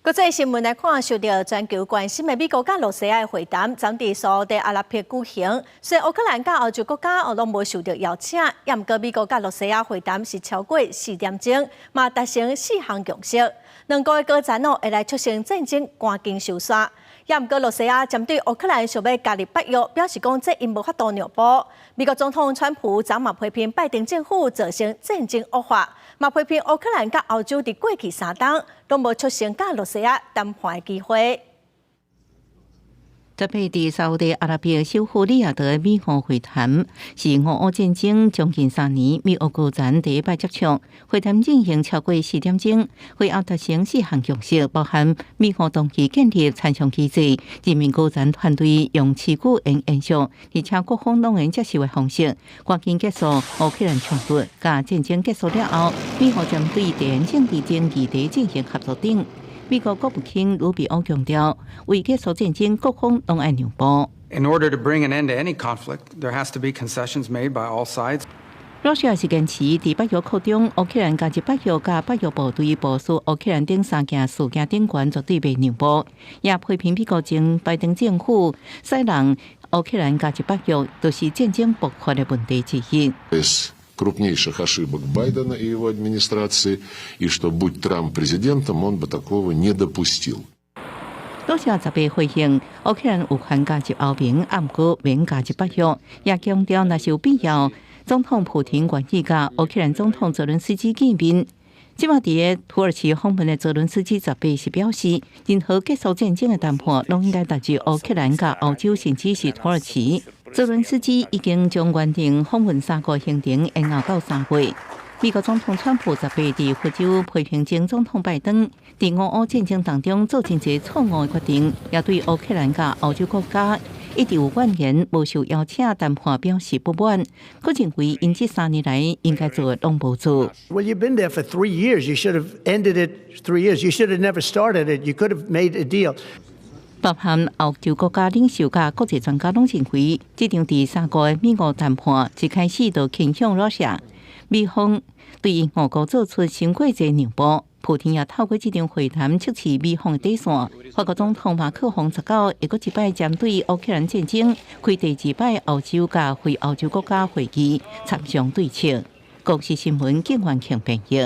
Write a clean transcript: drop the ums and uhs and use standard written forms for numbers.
国际新闻来看，受到全球关心的美国甲罗西亚的会谈，暂伫沙特阿拉伯举行。虽然乌克兰甲欧洲国家拢无受到邀请，也毋过美国甲罗西亚会谈是超过4点钟，嘛达成4项共识。两国的高层会来促成战争赶紧收煞。也毋过罗西亚针对乌克兰想要加入北约，表示讲这因无法度让步。美国总统川普昨晚批评拜登政府造成战争恶化。嘛批评乌克兰甲欧洲伫过去3冬都无出现甲罗西亚谈判的机会。这次伫沙特阿拉伯首府里亚德的美俄会谈，是俄乌战争将近3年，美俄高层第一摆接触。会谈进行超过4点钟，会后达成4项共识，包含美俄同期建立参详机制，人民高层团队用持久演习，而且各方拢能接受的方式，赶紧结束乌克兰冲突。甲战争结束了后，美俄将对地缘政治等议题进行合作等。美国国务卿鲁比奥强调，为结束战争，各方拢爱让步。In order to bring an end to any conflict, there has to be concessions made by all sides. 罗西亚是坚持伫北约扩张，乌克兰加入北约，甲北约部队部署乌克兰等3件事件顶悬绝对袂让步。也批评美国前拜登政府使人乌克兰加入北约，就是战争爆发的问题之一。крупнейших ошибок Байдена и его администрации, и что, будь Трамп президентом, он бы такого не допустил. 罗西亚10日回应，乌克兰有权加入欧盟，毋过免加入北约，也强调若是有必要，总统普廷愿意甲乌克兰总统泽伦斯基见面。即马伫土耳其访问的泽伦斯基10日是表示，任何结束战争的谈判，拢应该达至乌克兰甲欧洲，甚至是土耳其。泽伦斯基已经将原定访问3个行程延后到3月。美国总统川普10日伫非洲批评前总统拜登伫俄乌战争当中做真侪错误的决定，也对乌克兰甲欧洲国家一直有怨言、无受邀请谈判表示不满。佢认为因这3年来应该做的拢无做。Well, you've been there for 3 years. You should have ended it 3 years. You should have never started it. You could have made a deal. 包含欧洲国家领袖甲国际专家拢认为，这场第3个的美俄谈判一开始就倾向罗西亚，美方对俄国做出伤过侪让步。普京也透过这场会谈测试美方的底线。法国总统马克宏19日，会一摆针对乌克兰战争开第2摆欧洲甲非欧洲国家会议，参详对策。国际新闻景焕庆编译。